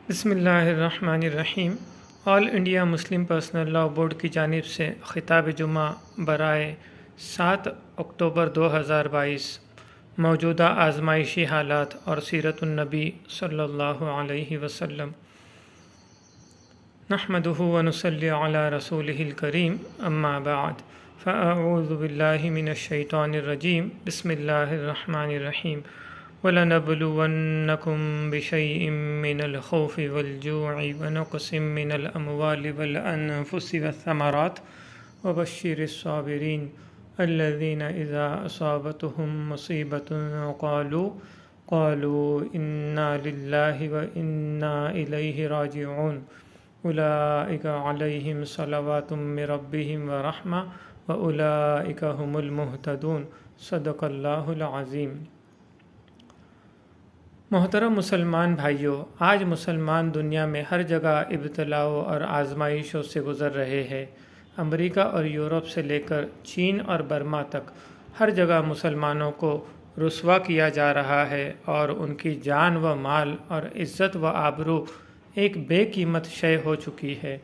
بسم اللہ الرحمن الرحیم۔ All India Muslim Personal Law Board کی جانب سے خطاب جمعہ برائے 7 اکتوبر 2022 موجودہ آزمائشی حالات اور سیرت النبی صلی اللہ علیہ وسلم۔ نحمدہ ونصلی علی رسولہ الکریم، اما بعد فاعوذ باللہ من الشیطان الرجیم، بسم اللہ الرحمن الرحیم۔ وَلَنَبْلُوَنَّكُمْ بِشَيْءٍ مِّنَ الْخَوْفِ وَالْجُوعِ وَنَقْصٍ مِّنَ الْأَمْوَالِ وَالْأَنفُسِ وَالثَّمَرَاتِ وَبَشِّرِ الصَّابِرِينَ الَّذِينَ إِذَا أَصَابَتْهُم مُّصِيبَةٌ قَالُوا إِنَّا لِلَّهِ وَإِنَّا إِلَيْهِ رَاجِعُونَ أُولَٰئِكَ عَلَيْهِمْ صَلَوَاتٌ مِّن رَّبِّهِمْ وَرَحْمَةٌ وَأُولَٰئِكَ هُمُ الْمُهْتَدُونَ۔ صدق اللہ العظیم۔ محترم مسلمان بھائیوں، آج مسلمان دنیا میں ہر جگہ ابتلاؤں اور آزمائشوں سے گزر رہے ہیں۔ امریکہ اور یورپ سے لے کر چین اور برما تک ہر جگہ مسلمانوں کو رسوا کیا جا رہا ہے اور ان کی جان و مال اور عزت و آبرو ایک بے قیمت شے ہو چکی ہے۔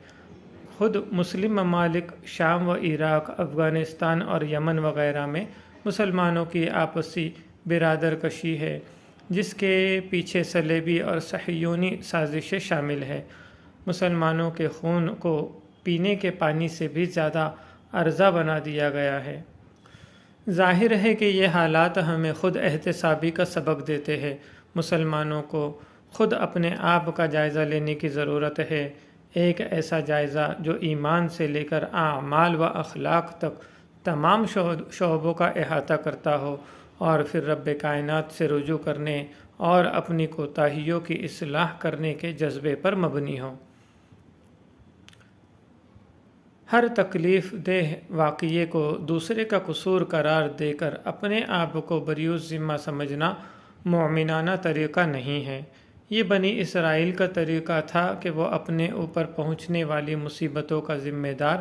خود مسلم ممالک شام و عراق، افغانستان اور یمن وغیرہ میں مسلمانوں کی آپسی برادر کشی ہے، جس کے پیچھے صلیبی اور صہیونی سازشیں شامل ہیں۔ مسلمانوں کے خون کو پینے کے پانی سے بھی زیادہ ارزاں بنا دیا گیا ہے۔ ظاہر ہے کہ یہ حالات ہمیں خود احتسابی کا سبق دیتے ہیں۔ مسلمانوں کو خود اپنے آپ کا جائزہ لینے کی ضرورت ہے، ایک ایسا جائزہ جو ایمان سے لے کر اعمال و اخلاق تک تمام شعبوں کا احاطہ کرتا ہو، اور پھر رب کائنات سے رجوع کرنے اور اپنی کوتاہیوں کی اصلاح کرنے کے جذبے پر مبنی ہو۔ ہر تکلیف دہ واقعے کو دوسرے کا قصور قرار دے کر اپنے آپ کو بریء الذمہ سمجھنا مومنانہ طریقہ نہیں ہے۔ یہ بنی اسرائیل کا طریقہ تھا کہ وہ اپنے اوپر پہنچنے والی مصیبتوں کا ذمہ دار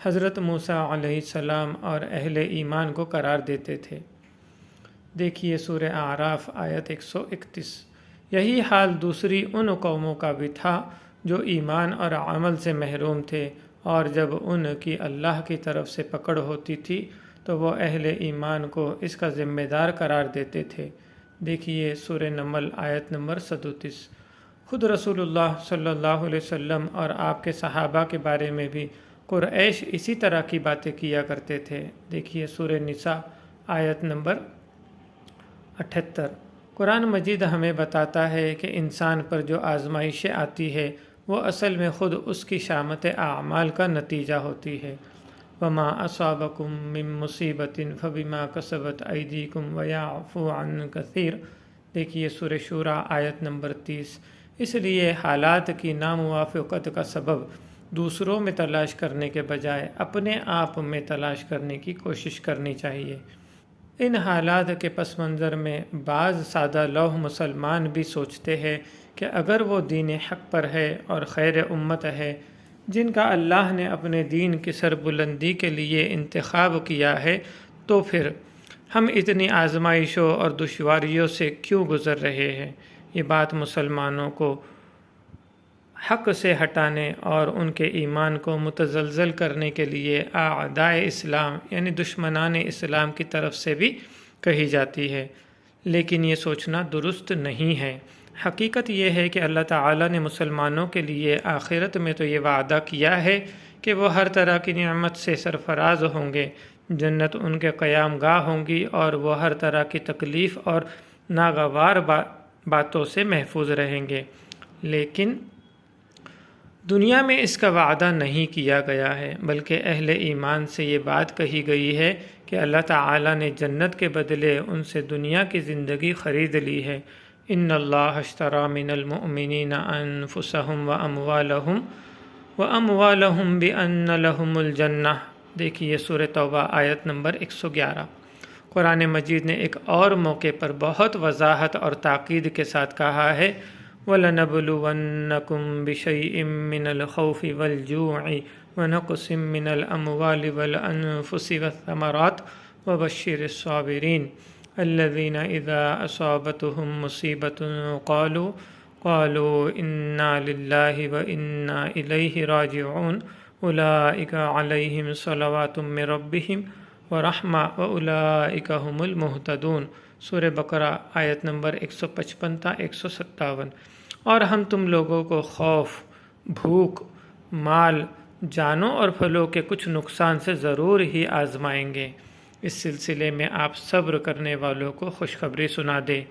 حضرت موسیٰ علیہ السلام اور اہل ایمان کو قرار دیتے تھے۔ دیکھیے سورہ اعراف آیت 131۔ یہی حال دوسری ان قوموں کا بھی تھا جو ایمان اور عمل سے محروم تھے، اور جب ان کی اللہ کی طرف سے پکڑ ہوتی تھی تو وہ اہل ایمان کو اس کا ذمہ دار قرار دیتے تھے۔ دیکھیے سورہ نمل آیت نمبر 37۔ خود رسول اللہ صلی اللہ علیہ وسلم اور آپ کے صحابہ کے بارے میں بھی قریش اسی طرح کی باتیں کیا کرتے تھے۔ دیکھیے سورہ نساء آیت نمبر 78۔ قرآن مجید ہمیں بتاتا ہے کہ انسان پر جو آزمائشیں آتی ہے وہ اصل میں خود اس کی شامت اعمال کا نتیجہ ہوتی ہے۔ وما اصابکم من مصیبت فبما کسبت ایدیکم ویعفو عن کثیر۔ دیکھیے سورہ شورى آیت نمبر 30۔ اس لیے حالات کی ناموافقت کا سبب دوسروں میں تلاش کرنے کے بجائے اپنے آپ میں تلاش کرنے کی کوشش کرنی چاہیے۔ ان حالات کے پس منظر میں بعض سادہ لوح مسلمان بھی سوچتے ہیں کہ اگر وہ دین حق پر ہے اور خیر امت ہے، جن کا اللہ نے اپنے دین کی سربلندی کے لیے انتخاب کیا ہے، تو پھر ہم اتنی آزمائشوں اور دشواریوں سے کیوں گزر رہے ہیں؟ یہ بات مسلمانوں کو حق سے ہٹانے اور ان کے ایمان کو متزلزل کرنے کے لیے اعدائے اسلام یعنی دشمنان اسلام کی طرف سے بھی کہی جاتی ہے، لیکن یہ سوچنا درست نہیں ہے۔ حقیقت یہ ہے کہ اللہ تعالیٰ نے مسلمانوں کے لیے آخرت میں تو یہ وعدہ کیا ہے کہ وہ ہر طرح کی نعمت سے سرفراز ہوں گے، جنت ان کے قیام گاہ ہوں گی، اور وہ ہر طرح کی تکلیف اور ناگوار باتوں سے محفوظ رہیں گے۔ لیکن دنیا میں اس کا وعدہ نہیں کیا گیا ہے، بلکہ اہل ایمان سے یہ بات کہی گئی ہے کہ اللہ تعالیٰ نے جنت کے بدلے ان سے دنیا کی زندگی خرید لی ہے۔ ان اللہ اشتری من المؤمنین انفسهم واموالهم بان لهم الجنہ۔ دیکھیے سورہ توبہ آیت نمبر 111۔ قرآن مجید نے ایک اور موقع پر بہت وضاحت اور تاکید کے ساتھ کہا ہے، وَلَنَبْلُوَنَّكُمْ بِشَيْءٍ مِّنَ الْخَوْفِ وَالْجُوعِ وَنَقْصٍ مِّنَ الْأَمْوَالِ وَالْأَنفُسِ وَالثَّمَرَاتِ وَبَشِّرِ الصَّابِرِينَ الَّذِينَ إِذَا أَصَابَتْهُم مُّصِيبَةٌ قالوا انا للہ و انا الیہ راجعون اولئک علیہم صلوات من ربہم ورحمہ واولئک هم المہتدون۔ سورہ بقرہ آیت نمبر 155 تا 157۔ اور ہم تم لوگوں کو خوف، بھوک، مال، جانوں اور پھلوں کے کچھ نقصان سے ضرور ہی آزمائیں گے۔ اس سلسلے میں آپ صبر کرنے والوں کو خوشخبری سنا دے،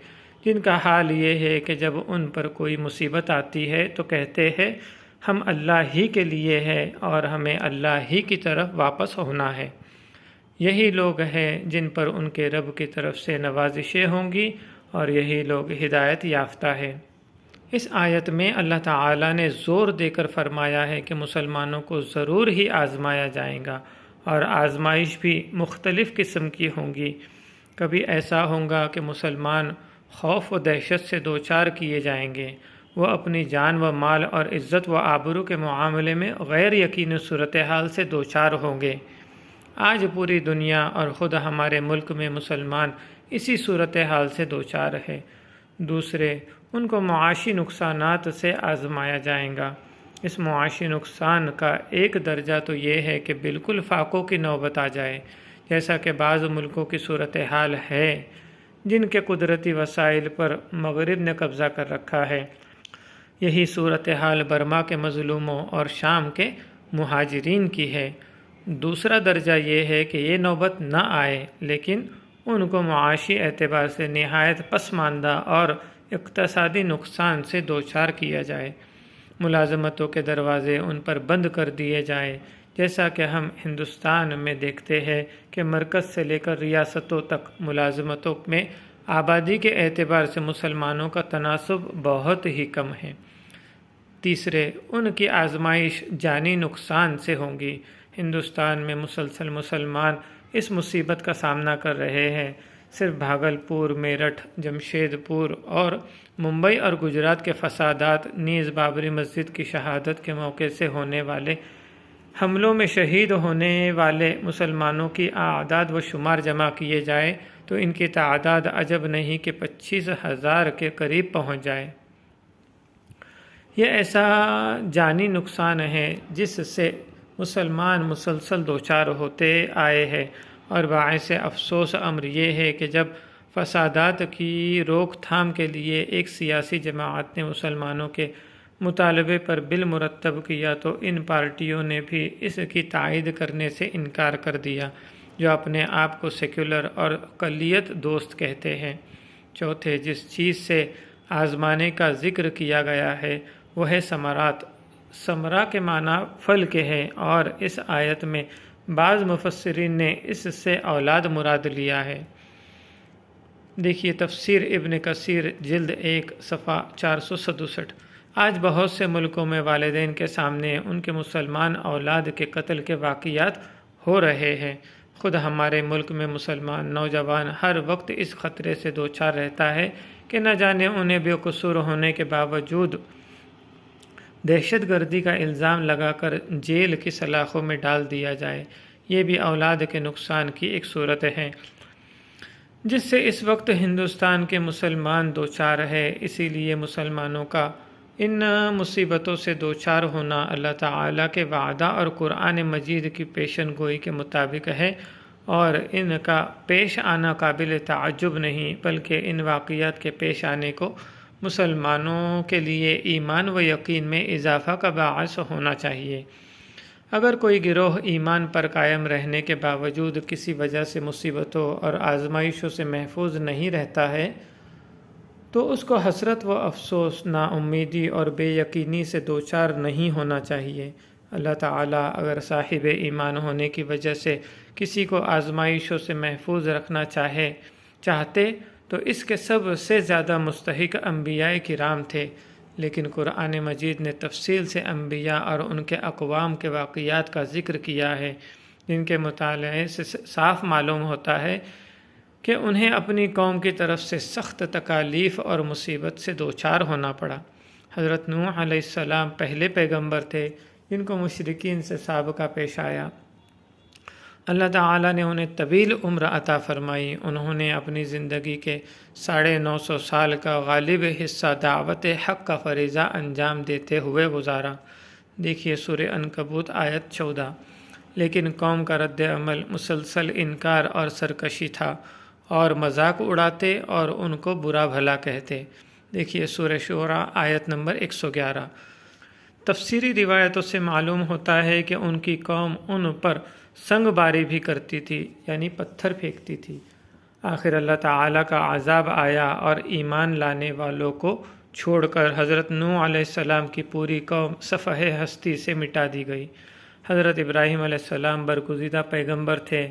جن کا حال یہ ہے کہ جب ان پر کوئی مصیبت آتی ہے تو کہتے ہیں ہم اللہ ہی کے لیے ہے اور ہمیں اللہ ہی کی طرف واپس ہونا ہے۔ یہی لوگ ہیں جن پر ان کے رب کی طرف سے نوازشیں ہوں گی اور یہی لوگ ہدایت یافتہ ہیں۔ اس آیت میں اللہ تعالیٰ نے زور دے کر فرمایا ہے کہ مسلمانوں کو ضرور ہی آزمایا جائے گا، اور آزمائش بھی مختلف قسم کی ہوں گی۔ کبھی ایسا ہوگا کہ مسلمان خوف و دہشت سے دوچار کیے جائیں گے، وہ اپنی جان و مال اور عزت و آبرو کے معاملے میں غیر یقینی صورتحال سے دوچار ہوں گے۔ آج پوری دنیا اور خود ہمارے ملک میں مسلمان اسی صورتحال سے دوچار ہے۔ دوسرے، ان کو معاشی نقصانات سے آزمایا جائے گا۔ اس معاشی نقصان کا ایک درجہ تو یہ ہے کہ بالکل فاقوں کی نوبت آ جائے، جیسا کہ بعض ملکوں کی صورتحال ہے جن کے قدرتی وسائل پر مغرب نے قبضہ کر رکھا ہے۔ یہی صورتحال برما کے مظلوموں اور شام کے مہاجرین کی ہے۔ دوسرا درجہ یہ ہے کہ یہ نوبت نہ آئے، لیکن ان کو معاشی اعتبار سے نہایت پسماندہ اور اقتصادی نقصان سے دوچار کیا جائے، ملازمتوں کے دروازے ان پر بند کر دیے جائیں، جیسا کہ ہم ہندوستان میں دیکھتے ہیں کہ مرکز سے لے کر ریاستوں تک ملازمتوں میں آبادی کے اعتبار سے مسلمانوں کا تناسب بہت ہی کم ہے۔ تیسرے، ان کی آزمائش جانی نقصان سے ہوں گی۔ ہندوستان میں مسلسل مسلمان اس مصیبت کا سامنا کر رہے ہیں۔ صرف بھاگلپور، میرٹھ، جمشید پور اور ممبئی اور گجرات کے فسادات، نیز بابری مسجد کی شہادت کے موقع سے ہونے والے حملوں میں شہید ہونے والے مسلمانوں کی اعداد و شمار جمع کیے جائے تو ان کی تعداد عجب نہیں کہ 25,000 کے قریب پہنچ جائے۔ یہ ایسا جانی نقصان ہے جس سے مسلمان مسلسل دوچار ہوتے آئے ہیں، اور باعث افسوس امر یہ ہے کہ جب فسادات کی روک تھام کے لیے ایک سیاسی جماعت نے مسلمانوں کے مطالبے پر بل مرتب کیا تو ان پارٹیوں نے بھی اس کی تائید کرنے سے انکار کر دیا، جو اپنے آپ کو سیکولر اور اقلیت دوست کہتے ہیں۔ چوتھے، جس چیز سے آزمانے کا ذکر کیا گیا ہے وہ ہے ثمرات۔ ثمرہ کے معنی پھل کے ہیں، اور اس آیت میں بعض مفسرین نے اس سے اولاد مراد لیا ہے۔ دیکھیے تفسیر ابن کثیر جلد 1 صفحہ 467۔ آج بہت سے ملکوں میں والدین کے سامنے ان کے مسلمان اولاد کے قتل کے واقعات ہو رہے ہیں۔ خود ہمارے ملک میں مسلمان نوجوان ہر وقت اس خطرے سے دوچار رہتا ہے کہ نہ جانے انہیں بے قصور ہونے کے باوجود دہشت گردی کا الزام لگا کر جیل کی سلاخوں میں ڈال دیا جائے۔ یہ بھی اولاد کے نقصان کی ایک صورت ہے جس سے اس وقت ہندوستان کے مسلمان دوچار ہے۔ اسی لیے مسلمانوں کا ان مصیبتوں سے دوچار ہونا اللہ تعالیٰ کے وعدہ اور قرآن مجید کی پیشن گوئی کے مطابق ہے، اور ان کا پیش آنا قابل تعجب نہیں، بلکہ ان واقعات کے پیش آنے کو مسلمانوں کے لیے ایمان و یقین میں اضافہ کا باعث ہونا چاہیے۔ اگر کوئی گروہ ایمان پر قائم رہنے کے باوجود کسی وجہ سے مصیبتوں اور آزمائشوں سے محفوظ نہیں رہتا ہے تو اس کو حسرت و افسوس، نا امیدی اور بے یقینی سے دوچار نہیں ہونا چاہیے۔ اللہ تعالیٰ اگر صاحب ایمان ہونے کی وجہ سے کسی کو آزمائشوں سے محفوظ رکھنا چاہتے تو اس کے سب سے زیادہ مستحق انبیاء کرام تھے، لیکن قرآن مجید نے تفصیل سے انبیاء اور ان کے اقوام کے واقعات کا ذکر کیا ہے، جن کے مطالعے سے صاف معلوم ہوتا ہے کہ انہیں اپنی قوم کی طرف سے سخت تکالیف اور مصیبت سے دوچار ہونا پڑا۔ حضرت نوح علیہ السلام پہلے پیغمبر تھے جن کو مشرکین سے سابقہ پیش آیا۔ اللہ تعالیٰ نے انہیں طویل عمر عطا فرمائی۔ انہوں نے اپنی زندگی کے 950 سال کا غالب حصہ دعوت حق کا فریضہ انجام دیتے ہوئے گزارا۔ دیکھیے سورہ عنکبوت آیت 14۔ لیکن قوم کا رد عمل مسلسل انکار اور سرکشی تھا، اور مذاق اڑاتے اور ان کو برا بھلا کہتے۔ دیکھیے سورہ شعراء آیت نمبر 111۔ تفسیری روایتوں سے معلوم ہوتا ہے کہ ان کی قوم ان پر سنگ باری بھی کرتی تھی، یعنی پتھر پھینکتی تھی۔ آخر اللہ تعالیٰ کا عذاب آیا اور ایمان لانے والوں کو چھوڑ کر حضرت نوح علیہ السلام کی پوری قوم صفحہ ہستی سے مٹا دی گئی۔ حضرت ابراہیم علیہ السلام برگزیدہ پیغمبر تھے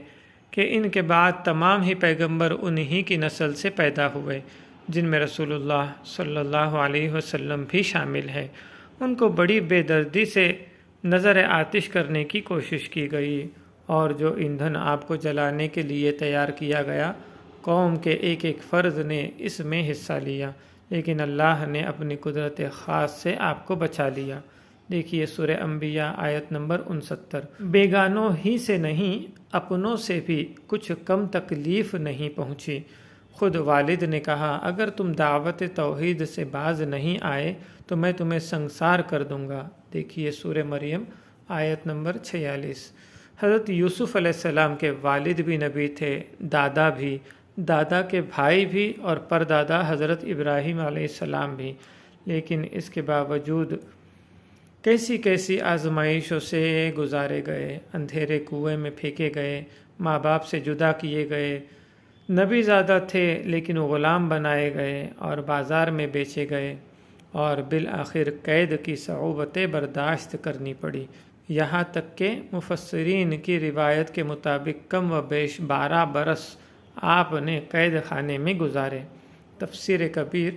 کہ ان کے بعد تمام ہی پیغمبر انہی کی نسل سے پیدا ہوئے، جن میں رسول اللہ صلی اللہ علیہ وسلم بھی شامل ہے۔ ان کو بڑی بے دردی سے نظر آتش کرنے کی کوشش کی گئی، اور جو ایندھن آپ کو جلانے کے لیے تیار کیا گیا، قوم کے ایک ایک فرد نے اس میں حصہ لیا، لیکن اللہ نے اپنی قدرت خاص سے آپ کو بچا لیا۔ دیکھیے سورہ انبیاء آیت نمبر 69۔ بیگانوں ہی سے نہیں، اپنوں سے بھی کچھ کم تکلیف نہیں پہنچی۔ خود والد نے کہا، اگر تم دعوت توحید سے باز نہیں آئے تو میں تمہیں سنگسار کر دوں گا۔ دیکھیے سورہ مریم آیت نمبر 46۔ حضرت یوسف علیہ السلام کے والد بھی نبی تھے، دادا بھی، دادا کے بھائی بھی، اور پردادا حضرت ابراہیم علیہ السلام بھی، لیکن اس کے باوجود کیسی کیسی آزمائشوں سے گزارے گئے۔ اندھیرے کنویں میں پھینکے گئے، ماں باپ سے جدا کیے گئے، نبی زادہ تھے لیکن غلام بنائے گئے اور بازار میں بیچے گئے، اور بالآخر قید کی صعوبتیں برداشت کرنی پڑی، یہاں تک کہ مفسرین کی روایت کے مطابق کم و بیش 12 برس آپ نے قید خانے میں گزارے۔ تفسیر کبیر۔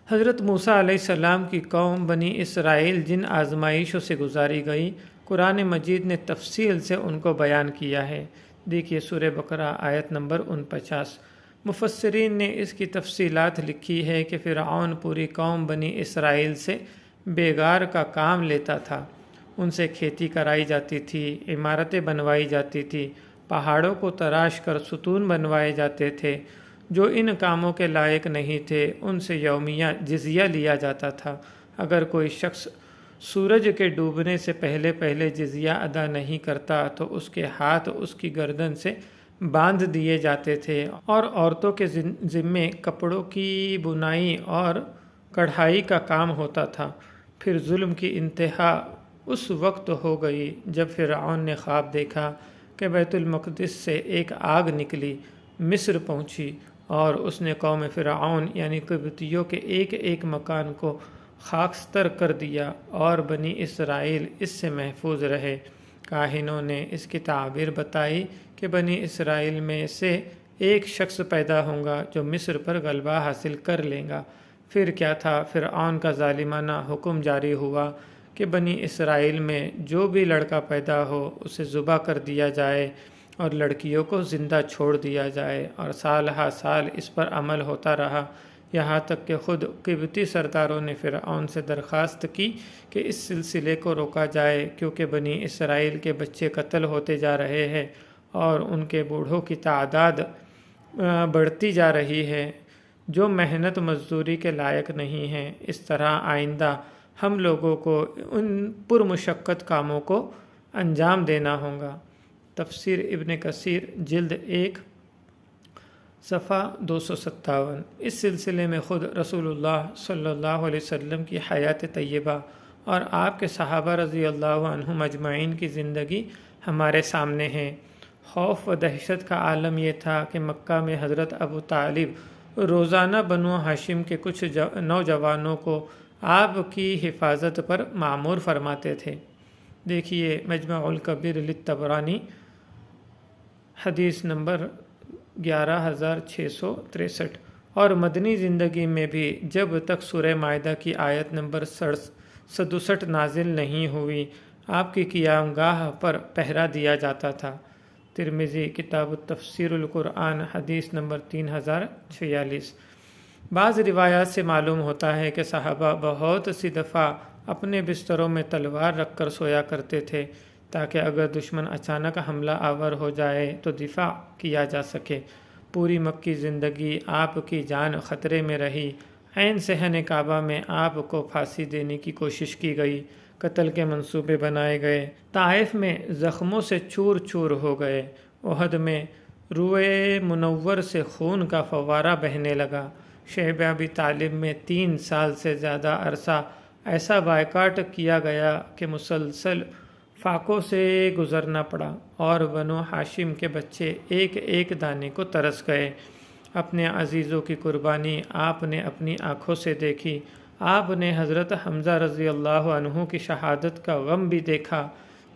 حضرت موسیٰ علیہ السلام کی قوم بنی اسرائیل جن آزمائشوں سے گزاری گئی، قرآن مجید نے تفصیل سے ان کو بیان کیا ہے۔ دیکھیے سورہ بقرہ آیت نمبر 49۔ مفسرین نے اس کی تفصیلات لکھی ہے کہ فرعون پوری قوم بنی اسرائیل سے بیگار کا کام لیتا تھا۔ ان سے کھیتی کرائی جاتی تھی، عمارتیں بنوائی جاتی تھی، پہاڑوں کو تراش کر ستون بنوائے جاتے تھے۔ جو ان کاموں کے لائق نہیں تھے ان سے یومیہ جزیہ لیا جاتا تھا۔ اگر کوئی شخص سورج کے ڈوبنے سے پہلے پہلے جزیہ ادا نہیں کرتا تو اس کے ہاتھ اس کی گردن سے باندھ دیے جاتے تھے، اور عورتوں کے ذمے کپڑوں کی بنائی اور کڑھائی کا کام ہوتا تھا۔ پھر ظلم کی انتہا اس وقت ہو گئی جب فرعون نے خواب دیکھا کہ بیت المقدس سے ایک آگ نکلی، مصر پہنچی، اور اس نے قوم فرعون یعنی قبطیوں کے ایک ایک مکان کو خاکستر کر دیا، اور بنی اسرائیل اس سے محفوظ رہے۔ کاہنوں نے اس کی تعبیر بتائی کہ بنی اسرائیل میں سے ایک شخص پیدا ہوگا جو مصر پر غلبہ حاصل کر لے گا۔ پھر کیا تھا، فرعون کا ظالمانہ حکم جاری ہوا کہ بنی اسرائیل میں جو بھی لڑکا پیدا ہو اسے ذبح کر دیا جائے اور لڑکیوں کو زندہ چھوڑ دیا جائے، اور سال ہا سال اس پر عمل ہوتا رہا، یہاں تک کہ خود قبطی سرداروں نے فرعون سے درخواست کی کہ اس سلسلے کو روکا جائے، کیونکہ بنی اسرائیل کے بچے قتل ہوتے جا رہے ہیں اور ان کے بوڑھوں کی تعداد بڑھتی جا رہی ہے جو محنت مزدوری کے لائق نہیں ہیں۔ اس طرح آئندہ ہم لوگوں کو ان پرمشقت کاموں کو انجام دینا ہوگا۔ تفسیر ابن کثیر جلد 1 صفحہ 257۔ اس سلسلے میں خود رسول اللہ صلی اللہ علیہ وسلم کی حیات طیبہ اور آپ کے صحابہ رضی اللہ عنہم اجمعین کی زندگی ہمارے سامنے ہے۔ خوف و دہشت کا عالم یہ تھا کہ مکہ میں حضرت ابو طالب روزانہ بنو ہاشم کے کچھ نوجوانوں کو آپ کی حفاظت پر مامور فرماتے تھے۔ دیکھیے مجمع الکبیر للطبرانی حدیث نمبر 11663۔ اور مدنی زندگی میں بھی جب تک سورہ مائدہ کی آیت نمبر 67 نازل نہیں ہوئی، آپ کی قیام گاہ پر پہرا دیا جاتا تھا۔ ترمذی کتاب التفسیر القرآن حدیث نمبر 3046۔ بعض روایات سے معلوم ہوتا ہے کہ صحابہ بہت سی دفعہ اپنے بستروں میں تلوار رکھ کر سویا کرتے تھے، تاکہ اگر دشمن اچانک حملہ آور ہو جائے تو دفاع کیا جا سکے۔ پوری مکی زندگی آپ کی جان خطرے میں رہی۔ عین صحن کعبہ میں آپ کو پھانسی دینے کی کوشش کی گئی، قتل کے منصوبے بنائے گئے، طائف میں زخموں سے چور چور ہو گئے، احد میں روئے منور سے خون کا فوارہ بہنے لگا، شیب ابی طالب میں 3 سال سے زیادہ عرصہ ایسا بائیکاٹ کیا گیا کہ مسلسل فاقوں سے گزرنا پڑا، اور بنو ہاشم کے بچے ایک ایک دانے کو ترس گئے۔ اپنے عزیزوں کی قربانی آپ نے اپنی آنکھوں سے دیکھی۔ آپ نے حضرت حمزہ رضی اللہ عنہ کی شہادت کا غم بھی دیکھا،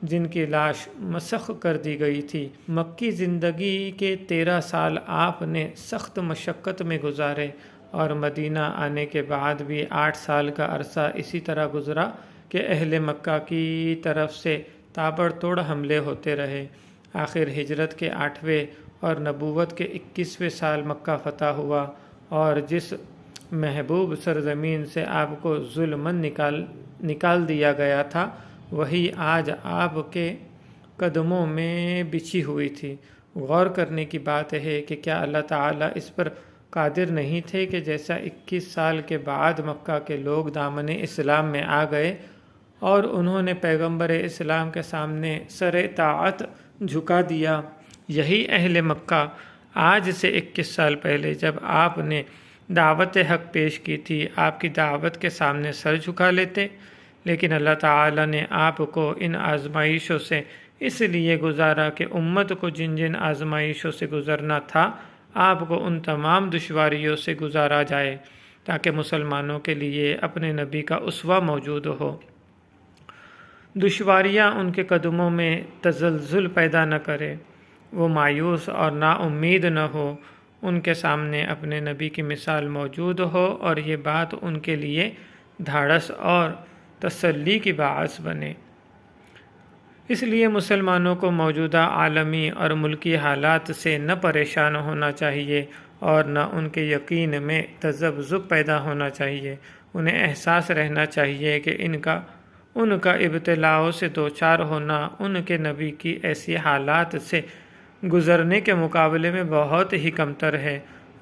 جن کی لاش مسخ کر دی گئی تھی۔ مکی زندگی کے 13 سال آپ نے سخت مشقت میں گزارے، اور مدینہ آنے کے بعد بھی 8 سال کا عرصہ اسی طرح گزرا کہ اہل مکہ کی طرف سے تابڑ توڑ حملے ہوتے رہے۔ آخر ہجرت کے 8ویں اور نبوت کے 21ویں سال مکہ فتح ہوا، اور جس محبوب سرزمین سے آپ کو ظلماً نکال دیا گیا تھا، وہی آج آپ کے قدموں میں بچھی ہوئی تھی۔ غور کرنے کی بات ہے کہ کیا اللہ تعالیٰ اس پر قادر نہیں تھے کہ جیسا 21 سال کے بعد مکہ کے لوگ دامن اسلام میں آ گئے اور انہوں نے پیغمبر اسلام کے سامنے سر طاعت جھکا دیا، یہی اہل مکہ آج سے 21 سال پہلے جب آپ نے دعوت حق پیش کی تھی، آپ کی دعوت کے سامنے سر جھکا لیتے۔ لیکن اللہ تعالیٰ نے آپ کو ان آزمائشوں سے اس لیے گزارا کہ امت کو جن جن آزمائشوں سے گزرنا تھا، آپ کو ان تمام دشواریوں سے گزارا جائے، تاکہ مسلمانوں کے لیے اپنے نبی کا اسوہ موجود ہو۔ دشواریاں ان کے قدموں میں تزلزل پیدا نہ کرے، وہ مایوس اور نا امید نہ ہو، ان کے سامنے اپنے نبی کی مثال موجود ہو، اور یہ بات ان کے لیے دھاڑس اور تسلی کی باعث بنے۔ اس لیے مسلمانوں کو موجودہ عالمی اور ملکی حالات سے نہ پریشان ہونا چاہیے اور نہ ان کے یقین میں تذبذب پیدا ہونا چاہیے۔ انہیں احساس رہنا چاہیے کہ ان کا ابتلاؤں سے دوچار ہونا ان کے نبی کی ایسی حالات سے گزرنے کے مقابلے میں بہت ہی کمتر ہے۔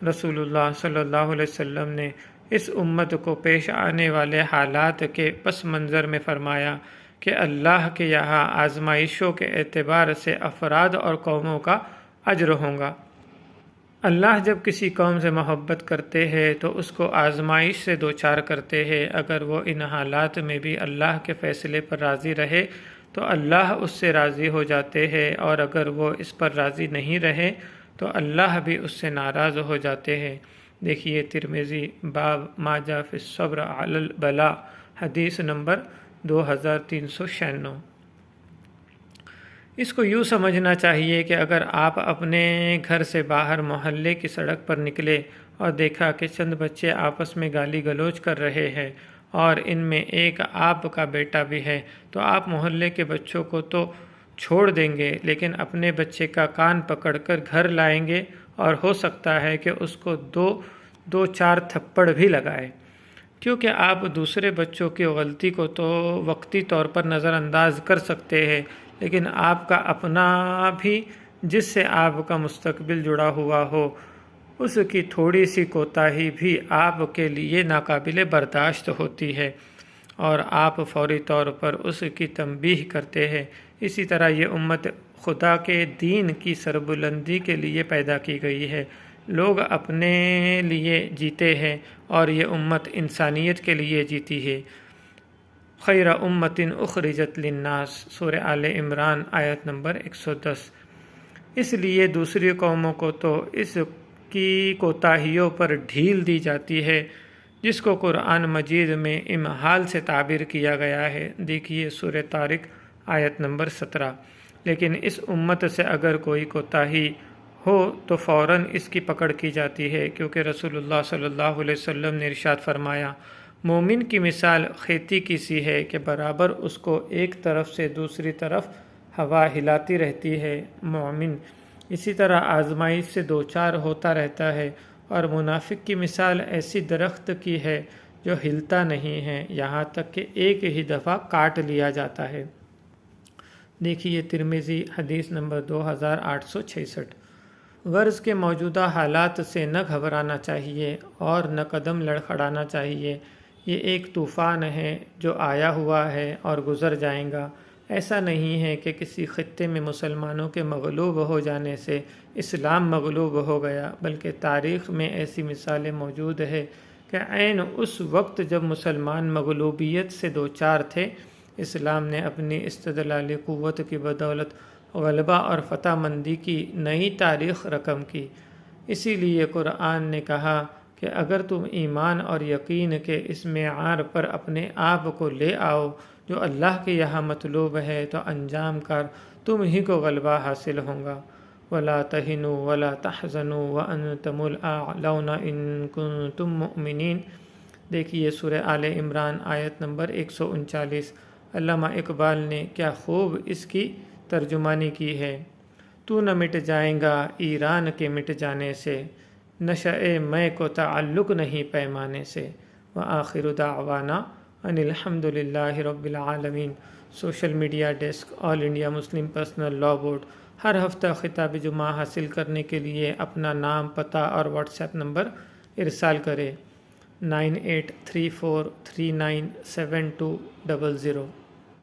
رسول اللہ صلی اللہ علیہ وسلم نے اس امت کو پیش آنے والے حالات کے پس منظر میں فرمایا کہ اللہ کے یہاں آزمائشوں کے اعتبار سے افراد اور قوموں کا اجر ہوگا۔ اللہ جب کسی قوم سے محبت کرتے ہیں تو اس کو آزمائش سے دوچار کرتے ہیں۔ اگر وہ ان حالات میں بھی اللہ کے فیصلے پر راضی رہے تو اللہ اس سے راضی ہو جاتے ہیں، اور اگر وہ اس پر راضی نہیں رہے تو اللہ بھی اس سے ناراض ہو جاتے ہیں۔ دیکھیے ترمذی باب ما جاء فی الصبر علی البلاء، حدیث نمبر 2396۔ اس کو یوں سمجھنا چاہیے کہ اگر آپ اپنے گھر سے باہر محلے کی سڑک پر نکلے اور دیکھا کہ چند بچے آپس میں گالی گلوچ کر رہے ہیں اور ان میں ایک آپ کا بیٹا بھی ہے، تو آپ محلے کے بچوں کو تو چھوڑ دیں گے، لیکن اپنے بچے کا کان پکڑ کر گھر لائیں گے، اور ہو سکتا ہے کہ اس کو دو چار تھپڑ بھی لگائے، کیونکہ آپ دوسرے بچوں کی غلطی کو تو وقتی طور پر نظر انداز کر سکتے ہیں، لیکن آپ کا اپنا بھی جس سے آپ کا مستقبل جڑا ہوا ہو، اس کی تھوڑی سی کوتاہی بھی آپ کے لیے ناقابل برداشت ہوتی ہے، اور آپ فوری طور پر اس کی تنبیہ کرتے ہیں۔ اسی طرح یہ امت خدا کے دین کی سربلندی کے لیے پیدا کی گئی ہے۔ لوگ اپنے لیے جیتے ہیں اور یہ امت انسانیت کے لیے جیتی ہے۔ خیر امت اخرجت للناس، سورہ آل عمران آیت نمبر 110۔ اس لیے دوسری قوموں کو تو اس کی کوتاہیوں پر ڈھیل دی جاتی ہے جس کو قرآن مجید میں امہال سے تعبیر کیا گیا ہے۔ دیکھیے سورہ طارق آیت نمبر 17۔ لیکن اس امت سے اگر کوئی کوتاہی ہو تو فوراً اس کی پکڑ کی جاتی ہے، کیونکہ رسول اللہ صلی اللہ علیہ وسلم نے ارشاد فرمایا، مومن کی مثال کھیتی کی سی ہے کہ برابر اس کو ایک طرف سے دوسری طرف ہوا ہلاتی رہتی ہے۔ مومن اسی طرح آزمائش سے دوچار ہوتا رہتا ہے، اور منافق کی مثال ایسی درخت کی ہے جو ہلتا نہیں ہے یہاں تک کہ ایک ہی دفعہ کاٹ لیا جاتا ہے۔ دیکھیے ترمذی حدیث نمبر 2866۔ غرض کے موجودہ حالات سے نہ گھبرانا چاہیے اور نہ قدم لڑکھڑانا چاہیے۔ یہ ایک طوفان ہے جو آیا ہوا ہے اور گزر جائے گا۔ ایسا نہیں ہے کہ کسی خطے میں مسلمانوں کے مغلوب ہو جانے سے اسلام مغلوب ہو گیا، بلکہ تاریخ میں ایسی مثالیں موجود ہے کہ عین اس وقت جب مسلمان مغلوبیت سے دوچار تھے، اسلام نے اپنی استدلالی قوت کی بدولت غلبہ اور فتح مندی کی نئی تاریخ رقم کی۔ اسی لیے قرآن نے کہا کہ اگر تم ایمان اور یقین کے اس معیار پر اپنے آپ کو لے آؤ جو اللہ کے یہاں مطلوب ہے، تو انجام کار تم ہی کو غلبہ حاصل ہوگا۔ وَلَا تَهِنُوا وَلَا تَحْزَنُوا وَأَنْتُمُ الْأَعْلَوْنَ إِن كُنتُم مُّؤْمِنِينَ۔ دیکھیے سورہ آل عمران آیت نمبر 139۔ علامہ اقبال نے کیا خوب اس کی ترجمانی کی ہے۔ تو نہ مٹ جائے گا ایران کے مٹ جانے سے، نشأِ میں کو تعلق نہیں پیمانے سے۔ وآخر دعوانا ان الحمد للہ رب العالمین۔ Social media desk, All India Muslim Personal Law Board. ہر ہفتہ خطاب جمعہ حاصل کرنے کے لیے اپنا نام، پتہ اور واٹس ایپ نمبر ارسال کریں 9834397200۔